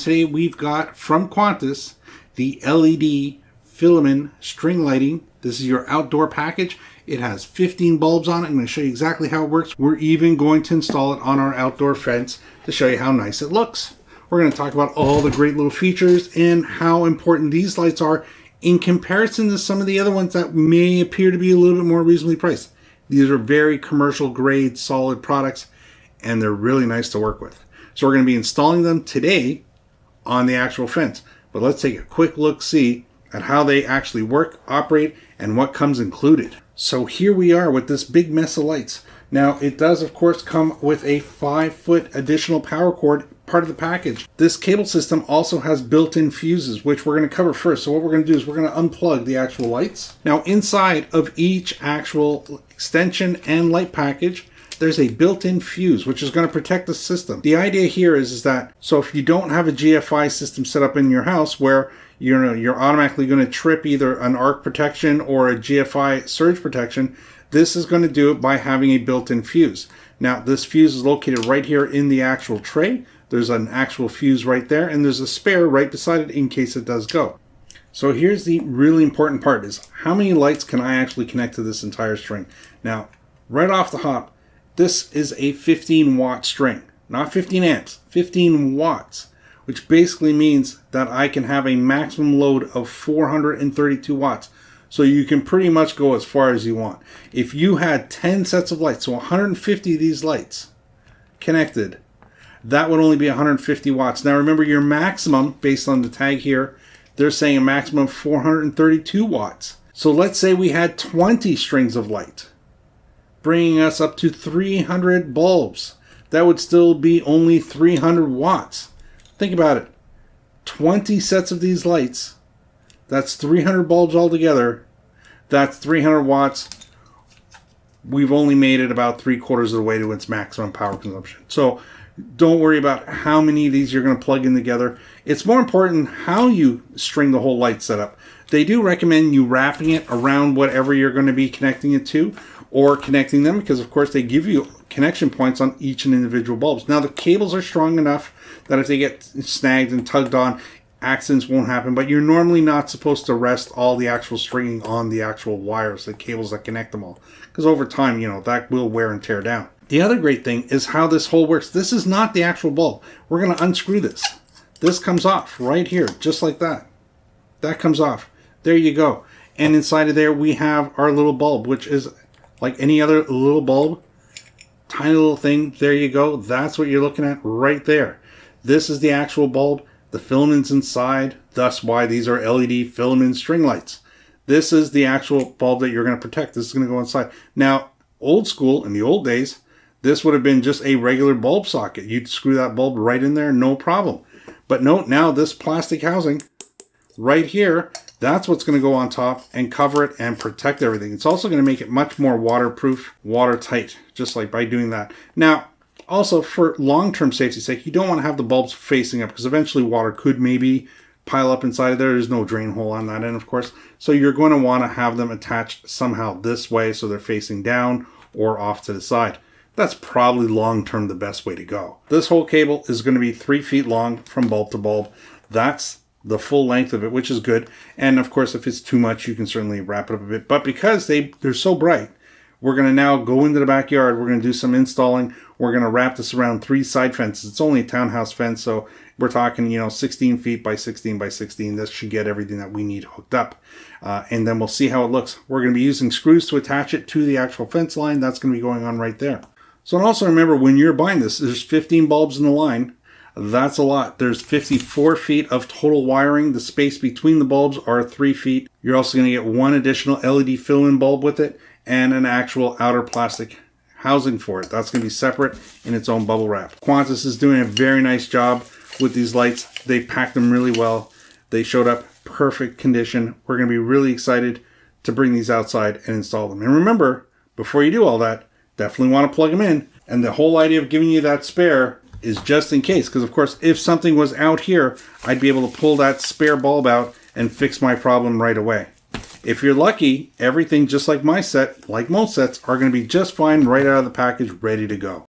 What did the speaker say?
today we've got from Qantas the LED filament string lighting. This is your outdoor package. It has 15 bulbs on it. I'm going to show you exactly how it works. We're even going to install it on our outdoor fence to show you how nice it looks. We're going to talk about all the great little features and how important these lights are in comparison to some of the other ones that may appear to be a little bit more reasonably priced. These are very commercial grade solid products and they're really nice to work with. So we're going to be installing them today on the actual fence. But let's take a quick look-see at how they actually work, operate, and what comes included. So here we are with this big mess of lights. Now it does of course come with a 5-foot additional power cord, part of the package. This cable system also has built-in fuses, which we're going to cover first. So what we're going to do is we're going to unplug the actual lights. Now inside of each actual extension and light package, there's a built-in fuse, which is going to protect the system. The idea here is that, so if you don't have a GFI system set up in your house where you're automatically going to trip either an arc protection or a GFI surge protection, this is going to do it by having a built-in fuse. Now, this fuse is located right here in the actual tray. There's an actual fuse right there, and there's a spare right beside it in case it does go. So here's the really important part, is how many lights can I actually connect to this entire string? Now, right off the hop, this is a 15 watt string, not 15 amps, 15 watts, which basically means that I can have a maximum load of 432 watts. So you can pretty much go as far as you want. If you had 10 sets of lights, so 150 of these lights connected, that would only be 150 watts. Now remember, your maximum, based on the tag here, they're saying a maximum of 432 watts. So let's say we had 20 strings of light, bringing us up to 300 bulbs. That would still be only 300 watts. Think about it. 20 sets of these lights, that's 300 bulbs altogether. That's 300 watts. We've only made it about 3/4 of the way to its maximum power consumption. So don't worry about how many of these you're going to plug in together. It's more important how you string the whole light setup. They do recommend you wrapping it around whatever you're going to be connecting it to, or connecting them, because of course they give you connection points on each and individual bulbs. Now the cables are strong enough that if they get snagged and tugged on, accidents won't happen, but you're normally not supposed to rest all the actual stringing on the actual wires, the cables that connect them all, because over time, that will wear and tear down. The other great thing is how this whole works. This is not the actual bulb. We're going to unscrew this. This comes off right here, just like that. That comes off. There you go. And inside of there we have our little bulb, which is like any other little bulb. Tiny little thing. There you go. That's what you're looking at right there. This is the actual bulb. The filament's inside. Thus why these are LED filament string lights. This is the actual bulb that you're going to protect. This is going to go inside. Now, old school, in the old days, this would have been just a regular bulb socket. You'd screw that bulb right in there, no problem. But note now this plastic housing right here, that's what's going to go on top and cover it and protect everything. It's also going to make it much more waterproof, watertight, just like by doing that. Now, also for long-term safety's sake, you don't want to have the bulbs facing up because eventually water could maybe pile up inside of there. There's no drain hole on that end, of course. So you're going to want to have them attached somehow this way so they're facing down or off to the side. That's probably long-term the best way to go. This whole cable is going to be 3 feet long from bulb to bulb. That's the full length of it, which is good. And of course, if it's too much, you can certainly wrap it up a bit. But because they're so bright, we're going to now go into the backyard. We're going to do some installing. We're going to wrap this around 3 side fences. It's only a townhouse fence, so we're talking, 16 feet by 16 by 16. This should get everything that we need hooked up. And then we'll see how it looks. We're going to be using screws to attach it to the actual fence line. That's going to be going on right there. So and also remember, when you're buying this, there's 15 bulbs in the line. That's a lot. There's 54 feet of total wiring. The space between the bulbs are 3 feet. You're also going to get 1 additional LED fill-in bulb with it and an actual outer plastic housing for it. That's going to be separate in its own bubble wrap. Qantas is doing a very nice job with these lights. They packed them really well. They showed up perfect condition. We're going to be really excited to bring these outside and install them. And remember, before you do all that, definitely want to plug them in. And the whole idea of giving you that spare is just in case, because of course, if something was out here, I'd be able to pull that spare bulb out and fix my problem right away. If you're lucky, everything just like my set, like most sets, are going to be just fine right out of the package, ready to go.